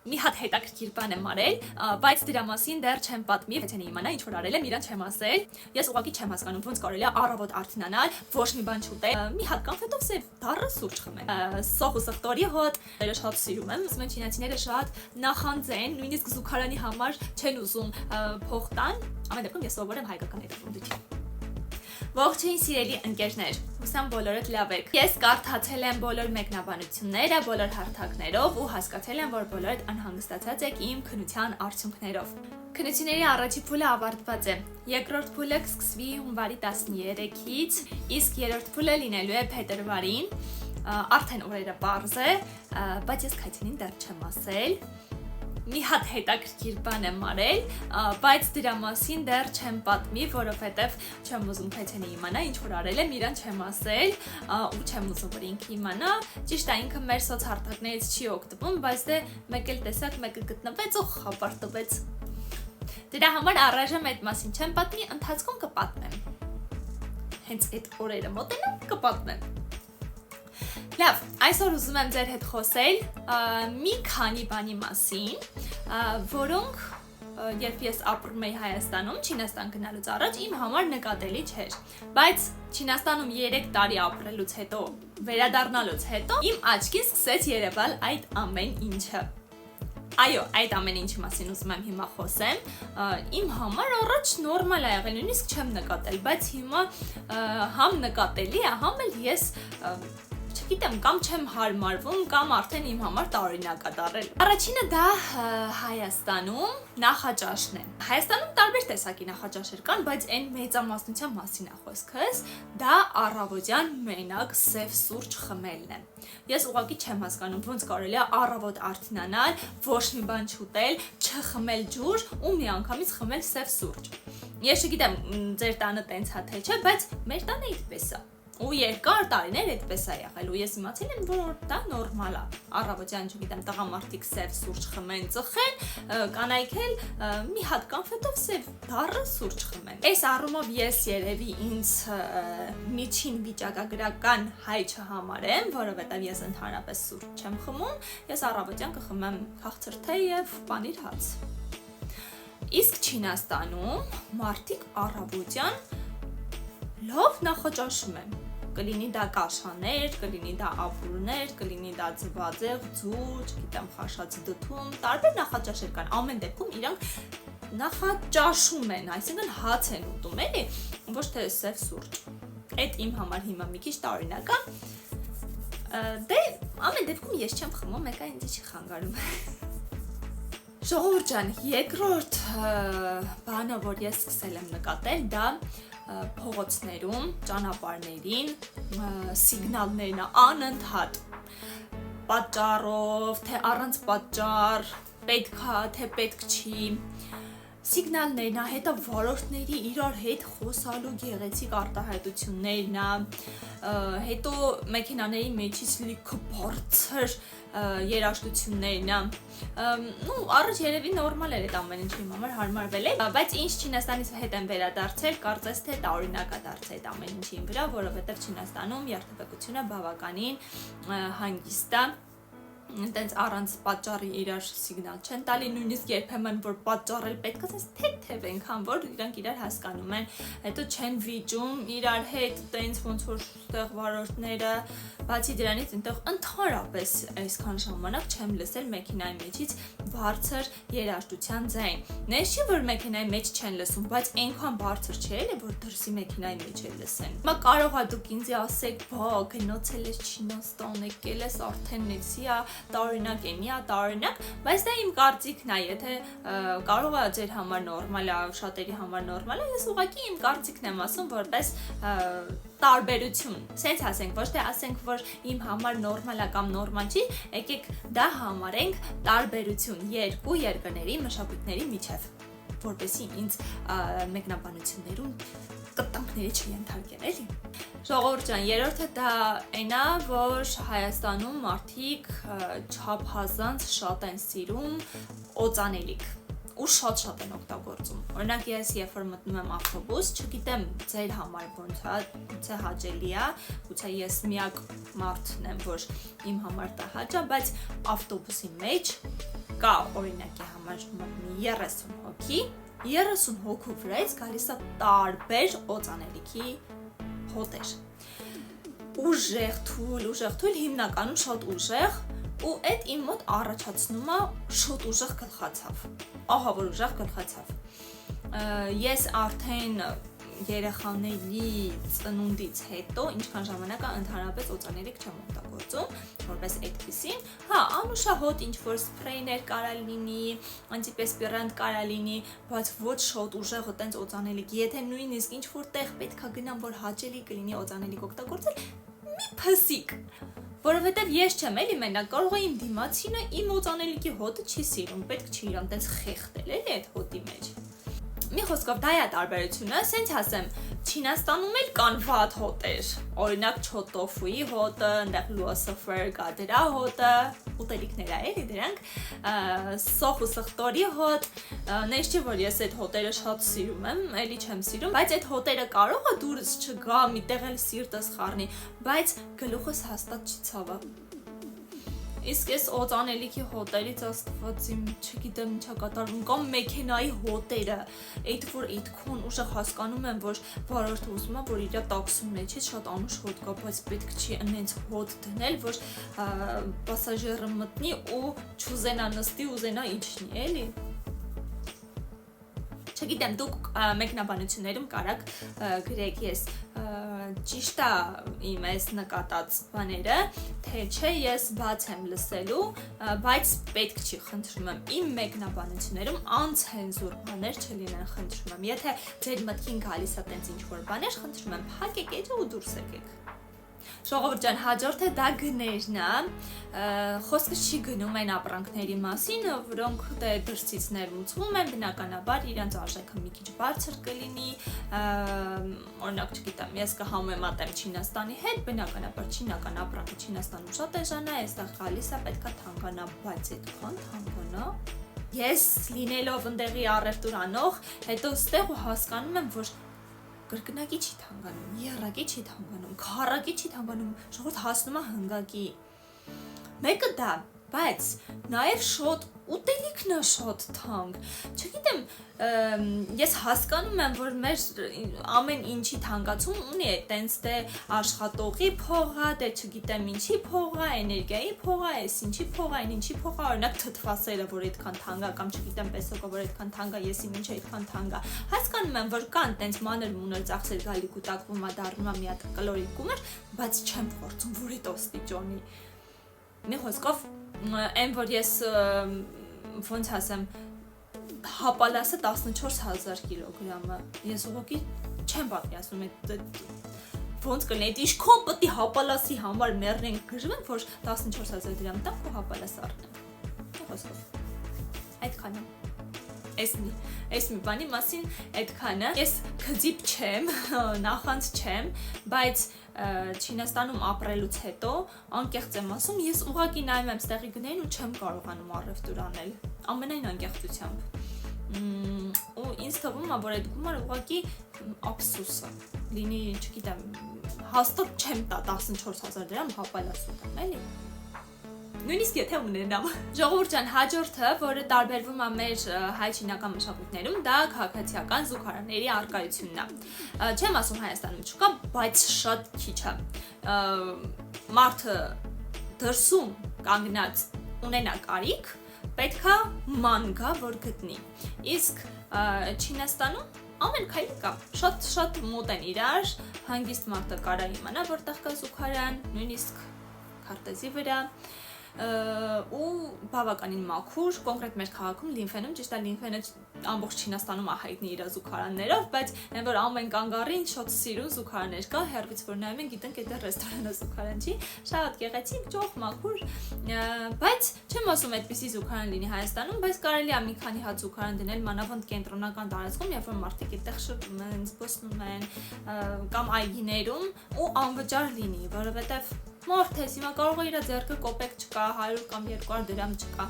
Մի հատ հետաքրքիր բան եմ արել, բայց դրա մասին դեռ չեմ պատմի, եթե իմանա ինչ որ արել եմ, իրան չեմ ասել։ Ես ուղղակի չեմ հասկանում ոնց կարելի է առավոտ արթնանալ, ոչ մի բան չուտել, մի հատ կոնֆետով սև դառը սուրճ խմել։ Սոխ ու սխտորի հոտ, ես շատ սիրում եմ, ասում են չինացիները շատ նախանձեն, նույնիսկ զուգարանի համար չեն ուզում փող տան, ամեն դեպքում ես սովոր եմ հայկական հետապնդություն։ Ողջույն սիրելի ընկերներ, հուսամ բոլորդ լավ եք։ Ես կարդացել եմ բոլոր մեկնաբանությունները, բոլոր հարթակներով ու հասկացել եմ, որ բոլորդ անհանգստացած եք իմ քննության արդյունքներով։ Քննությունների առաջի փուլը ավարտված է։ Երկրորդ փուլը կսկսվի հունվարի 13-ից, իսկ երրորդ փուլը լինելու է փետրվարին։ Արդեն օրերը պարզ է, բայց ես քայթինին դեռ չեմ ասել։ Մի հատ հետաքրքիր բան եմ արել, բայց դրա մասին դեռ չեմ պատմի, որովհետև չեմ ուզում քայթենի իմանա ինչ որ արել եմ, իրան չեմ ասել ու չեմ ուզում որ ինքը իմանա։ Ճիշտ է, ինքը մեր սոցհարթակներից չի օգտվում, բայց դե մեկ էլ տեսակ մեկը գտնվեց ու խապարտվեց։ Դրա համար առայժմ այդ մասին չեմ պատմի, ընթացքում կպատմեմ։ Հենց այդ օրերը մոտենան կպատմեմ։ Լավ, այսօր ուզում եմ ձեր հետ խոսել մի քանի բանի մասին, որոնք երբ ես ապրում էի Հայաստանում, Չինաստան գնալուց առաջ իմ համար նկատելի չէր, բայց Չինաստանում 3 տարի ապրելուց հետո, վերադառնալուց հետո իմ աչքին սկսեց երևալ այդ ամեն ինչը։ Այո, այդ ամեն ինչի մասին ուզում եմ հիմա խոսեմ, իմ համար առաջ նորմալ է եղել, նույնիսկ չեմ նկատել, բայց հիմա համ նկատելի է, համ էլ ես չգիտեմ, կամ չեմ հարմարվում, կամ արդեն իմ համար տարօրինակ է դառել։ Առաջինը դա Հայաստանում նախաճաշն է։ Հայաստանում տարբեր տեսակի նախաճաշեր կան, բայց այն մեծամասնության մասին է խոսքս, դա առավոտյան մենակ սև սուրճ խմելն է։ Ես ուղղակի չեմ հասկանում ոնց կարելի է առավոտ արթնանալ, ոչ մի բան չուտել, չխմել ջուր ու միանգամից խմել սև սուրճ։ Ես չգիտեմ, ձեր տանը տենց է թե չէ, բայց մեր տանը այդպես է։ Ու երկար տարիներ այդպես է եղել ու ես իմացել եմ, որ դա նորմալ է։ Առավոտյան, չգիտեմ, տղամարդիկ սև սուրճ խմեն, ծխեն, կանայք էլ մի հատ կոնֆետով սև դառը սուրճ խմեն։ Այս առումով ես երևի ինձ միջին վիճակագրական հայ չհամարեմ, որովհետև ես ընդհանրապես սուրճ չեմ խմում, ես առավոտյան կխմեմ քաղցր թեյ եւ պանիր հաց։ Իսկ Չինաստանում մարդիկ առավոտյան լավ նախաճաշում են։ Կլինի դա կաշաներ, կլինի դա ապուրներ, կլինի դա ձվածեղ, ձուկ, չգիտեմ, խաշած դդում, տարբեր նախաճաշեր կան։ Ամեն դեպքում իրանք նախաճաշում են, այսինքն հաց են ուտում, էլի, ոչ թե սև սուրճ։ Այդ իմ համար հիմա մի քիչ տարօրինակ է։ Դե ամեն դեպքում ես չեմ խմում, մեկը ինձ չի խանգարում։ Ժողովուրդ ջան, երկրորդ բանը, որ ես սկսել եմ նկատել, դա փողոցներում, ճանապարհներին սիգնալներն անընդհատ պատճառով, թե առանց պատճառ, պետք է, թե պետք չի, սիգնալներն է, հետո վարորդների իրար հետ խոսալու գեղեցիկ արտահայտություններն է, հետո մեքենաների մեջից լիքը բարձր երաժշտություններն է, առաջ երևի նորմալ էր այդ ամեն ինչի համար հարմարվել է, բայց ինչ Չինաստանից հետ եմ վերադարձել, կարծես թե տարօրինակ է դարձել այդ ամեն ինչի վրա, որովհետև Չինաստանում երթևեկությունը բավականին հանգիստ է, տենց առանց պատճառի իրար սիգնալ չեն տալի, նույնիսկ երբեմն որ պատճառել պետք է ասես թեթև ենքան, որ իրանք իրար հասկանում են, հետո չեն վիճում իրար հետ, տենց ոնց որ ստեղ վարորդները, բացի դրանից այնտեղ ընդհանրապես այսքան ժամանակ չեմ լսել մեքենայի մեջից բարձր երաժշտության ձայն։ Նես չի որ մեքենայի մեջ չեն լսում, բայց այնքան բարձր չէ էլի որ դրսի մեքենայի մեջ էլ լսեն։ Հիմա կարող է դուք ինձ ասեք, բա գնացել ես Չինաստան, եկել ես արդեն նեցի է տարօրինակ է, միա տարօրինակ, բայց դա իմ կարծիքն է, եթե կարող է ձեր համար նորմալ է, շատերի համար նորմալ է, ես ուղղակի իմ կարծիքն եմ ասում որպես տարբերություն, սենց ասենք, ոչ թե ասենք, որ իմ համար նորմալ է կամ նորմալ չի, եկեք դա համարենք տարբերություն երկու երկրների մշակույթների միջև, որպեսզի ինձ մեկնաբանություններում կտանքների չենթարկեն, էլի։ Ժողովուրդ ջան, երրորդը դա այն է, որ Հայաստանում մարդիկ չափազանց շատ են սիրում օծանելիք ու շատ են օգտագործում։ Օրինակ ես երբ որ մտնում եմ ավտոբուս, չգիտեմ ձեր համար ոնց է, գուցե հաճելի է, գուցե ես միակ մարդն եմ, որ իմ համար դա հաճ է, բայց ավտոբուսի մեջ կա օրինակի համար 30 հոգի, 30 հոգու վրայից գալիս է տարբեր օծանելիքի հոտեր։ Ուժեղ թույլ, հիմնականում շատ ուժեղ, ու այդ իմ մոտ առաջացնում է շատ ուժեղ գլխացավ։ Ահա որ ուժեղ գլխացավ։ Ես արդեն երեխաների ծնունդից հետո ինչքան ժամանակ ընդհանրապես օծանելիք չեմ օգտագործում, որպես այդպեսին, անուշահոտ ինչ-որ սփրեյներ կարա լինի, անտիպերսպիրանտ կարա լինի, բայց ոչ շատ ուժեղ տենց օծանելիք, եթե նույնիսկ ինչ-որ տեղ պետքա գնամ, որ հաճելի կլինի օծանելիք օգտագործել, մի փսիկ, որովհետև ես չեմ էլի մենակ, կարող է իմ դիմացինը իմ օծանելիքի հոտը չի սիրում, պետք չի իրան տենց խեղդել էլի այդ հոտի մեջ։ Մի խոսքով դա է տարբերությունը, սենց ասեմ, Չինաստանում էլ կան վատ հոտեր, օրինակ չոտոֆուի հոտը, այնտեղ լուոսոֆեր կա դրա հոտը, ուտելիքներ է էլի դրանք, սոխ ու սխտորի հոտ, նենց չէ որ ես այդ հոտերը շատ սիրում եմ, էլի չեմ սիրում, բայց այդ հոտերը կարող է դուրս չգա, միտեղ էլ սիրտս խառնի, բայց գլուխս հաստատ չի ցավա։ Իսկ ես օծանելիքի հոտերից աստված իմ չգիտեմ ինչա կատարվում կամ մեքենայի հոտերը, այդ որ այդքան ուժեղ հասկանում եմ, որ վարորդը ուզում է, որ իր տաքսու մեջից շատ անուշ հոտ կա, բայց պետք չի այնց հոտ դնել, որ պասաժիրը մտնի ու չուզենա նստի, ուզենա իջնի, էլի։ Չգիտեմ, դուք մեկնաբանություններում կարաք գրեք ես ճիշտ է իմ այս նկատած բաները, թե չէ ես բաց եմ լսելու, բայց պետք չի, խնդրում եմ, իմ մեկնաբանություններում անցենզուր բաներ չլինեն, խնդրում եմ, եթե ձեր մտքին գալիս է տենց ինչ-որ բաներ, խնդրում եմ, փակեք էջը ու դուրս եկեք։ Ժողովուրդ ջան, հաջորդը դա գներն է, խոսքը չի գնում այն ապրանքների մասին, որոնք դրսից ներմուծվում են, բնականաբար իրանց արժեքը մի քիչ բարձր կլինի, օրինակ չգիտեմ, ես կհամեմատեմ Չինաստանի հետ, բնականաբար չինական ապրանքը Չինաստանում շատ էժան է, այստեղ գալիս է պետքա թանկանա, բայց այդքան թանկանա։ Ես լինելով ընդեղի առևտուր անող, հետո ստեղ ու հասկանում եմ, որ կրկնակի չի թանկանում, եռակի չի թանկանում, քառակի չի թանկանում, ժողովուրդ հասնում է հնգակի։ Մեկը դա, բայց նաև շատ ուտելիքն է շատ թանկ։ Չգիտեմ, ես հասկանում եմ, որ մեր ամեն ինչի թանկացում ունի է, տենց դե աշխատողի փողը, դե չգիտեմ ինչի փողը, էներգիայի փողը, այս ինչի փողը, այն ինչի փողը, օրինակ թթվասերը, որ այդքան թանկ է, կամ չգիտեմ պեսոկը, որ այդքան թանկ է, եսի ինչ այդքան թանկ է։ Հասկանում եմ, որ կան տենց մանր մուներ ծախսեր գալի կուտակվում է, դառնում է մի հատ կալորիկ գումար, բայց չեմ փորձում, որ այդ ոստիճոնի։ Մի խոսքով, այն որ ես ոնց ասեմ, հապալասը 14,000 կիլոգրամը, ես ուղղակի չեմ պատկերացնում այդ ոնց կլինի, այդ ինչքան պետք է հապալասի համար մեռնենք գժվենք, որ 14,000 դրամ տանք ու հապալաս առնենք։ Խոսքով, այդքան է։ Այս մի բանի մասին այդքան է։ Ես քզիպ չեմ, նախանց չեմ, բայց Չինաստանում ապրելուց հետո անկեղծ եմ ասում, ես ուղղակի նայում եմ ստեղի գներին ու չեմ կարողանում առևտուր անել, ամենայն անկեղծությամբ։ Ու ինձ թվում է, որ այդ գումարը ուղղակի ափսոս է, լինի, չգիտեմ, հաստատ չեմ տա 14,000 դրամ հապալաս ուտեմ, էլի։ Նույնիսկ եթե ունենամ։ Ժողովուրդ ջան, հաջորդը, որը տարբերվում է մեր հայ-չինական մշակույթներում, դա քաղաքացիական զուգարանների առկայությունն է։ Չեմ ասում Հայաստանում չկա, բայց շատ քիչ է։ Մարդը դրսում կանգնած ունենա կարիք, պետքա ման գա, որ գտնի։ Իսկ Չինաստանում ամեն քայլի կա, շատ մոտ են իրար, հանգիստ մարդը կարա իմանա, որտեղ կա զուգարան, նույնիսկ քարտեզի վրա։ Ու բավականին մաքուր, կոնկրետ մեր քաղաքում Լինֆենում, ճիշտ է Լինֆենը ամբողջ Չինաստանում է հայտնի իր զուգարաններով, բայց այն որ ամեն կանգառին շատ սիրուն զուգարաններ կա, հեռվից որ նայում են, գիտենք այդ ռեստորանը զուգարան չի, շատ գեղեցիկ, ճոխ, մաքուր, բայց չեմ ասում այդպիսի զուգարան լինի Հայաստանում, բայց կարելի է մի քանի հատ զուգարան դնել մանավանդ կենտրոնական տարածքում, երբ որ մարդիկ այդտեղ շրջում են, զբոսնում են, կամ այգիներում ու անվճար լինի, որովհետև Մարդ ես, հիմա կարող է իր ձեռքը կոպեկ չկա, 100 կամ 200 դրամ չկա,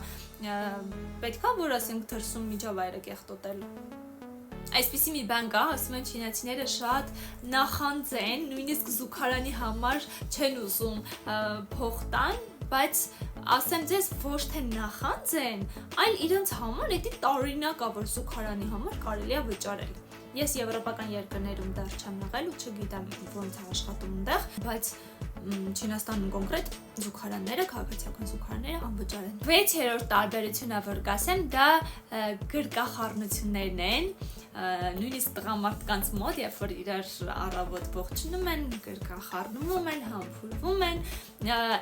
պետքա որ ասենք դրսում միջավայրը կեղտոտել։ Այսպիսի մի բան կա, ասում են չինացիները շատ նախանձ են, նույնիսկ զուգարանի համար չեն ուզում փող տան, բայց ասեմ ձեզ ոչ թե նախանձ են, այլ իրենց համար դա տարօրինակ է, որ զուգարանի համար կարելի է վճարել։ Ես եվրոպական երկրներում դեռ չեմ եղել ու չգիտեմ ոնց է աշխատում այնտեղ, բայց Չինաստանում կոնկրետ զուգարանները, քաղաքացիական զուգարանները անվճար են։ 6-րդ տարբերությունը, որ կասեմ, դա գրկախառնություններն են, նույնիսկ տղամարդկանց մոտ, երբ որ իրար առավոտ ողջունում են, գրկախառնում են, համբուրվում են,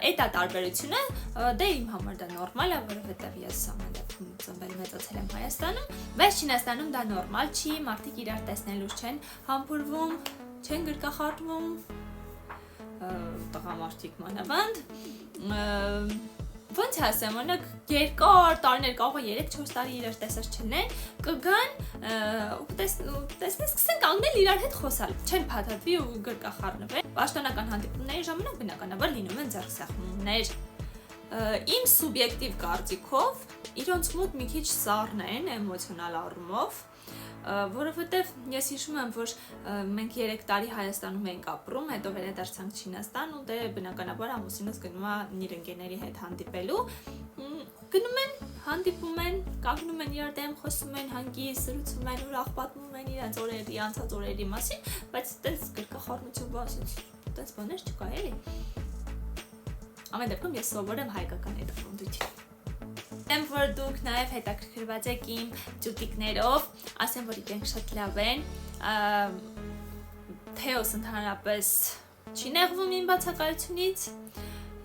այդ տարբերությունը, դե իմ համար դա նորմալ է, որովհետև ես ամեն դեպքում ծնվել մեծացել եմ Հայաստանում, բայց Չինաստանում դա նորմալ չի, մարդիկ իրար տեսնելուց չեն համբուրվում, չեն գրկախառնում, տղամարդիկ մանավանդ, ոնց ասեմ, օրինակ երկար տարիներ, կարող է 3-4 տարի իրար տեսած չլինեն, կգան ու տեսնես սկսեն կանգնել իրար հետ խոսալ, չեն փաթաթվի ու գրկախառնվել։ Պաշտոնական հանդիպումների ժամանակ բնականաբար լինում են ձեռքսեղմումներ։ Իմ սուբյեկտիվ կարծիքով իրոնց մոտ մի քիչ սառն են էմոցիոնալ առումով, որովհետև ես հիշում եմ, որ մենք 3 տարի Հայաստանում էինք ապրում, հետո վերադարձանք Չինաստան ու դե բնականաբար ամուսինս գնում է իր ընկերների հետ հանդիպելու, գնում են, հանդիպում են, կանգնում են իրար դեմ, խոսում են, հանգիստ զրուցում են, ուրախ պատմում են իրենց օրերի, անցած օրերի մասին, բայց այդպես գրկախառնություն բացած բաներ չկա էլի։ Ամեն դեպքում ես սովոր եմ հայկական հետապնդություն։ Եմ որ դուք նաև հետաքրքրված եք իմ ճուտիկներով, ասեմ որ իրենք շատ լավ են, Թեոս ընդհանրապես չի նեղվում իմ բացակայությունից,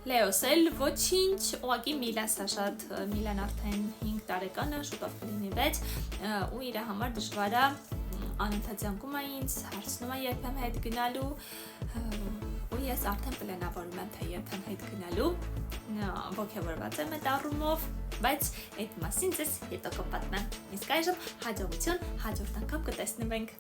Լեոս էլ ոչինչ, ուղղակի Միլասը շատ, Միլան արդեն 5 տարեկան է, շուտով կլինի 6 ու իր համար դժվար է, անընդհատ զանգում է ինձ, հարցնում է երբեմ հետ գնալու ու ես արդեն պլանավորում եմ թե երբեմ հետ գնալու, ոգևորված եմ այդ առումով, բայց այդ մասին ձեզ հետո կպատմեմ։ Իսկ այժմ հաջողություն, հաջորդ անգամ կտեսնվենք։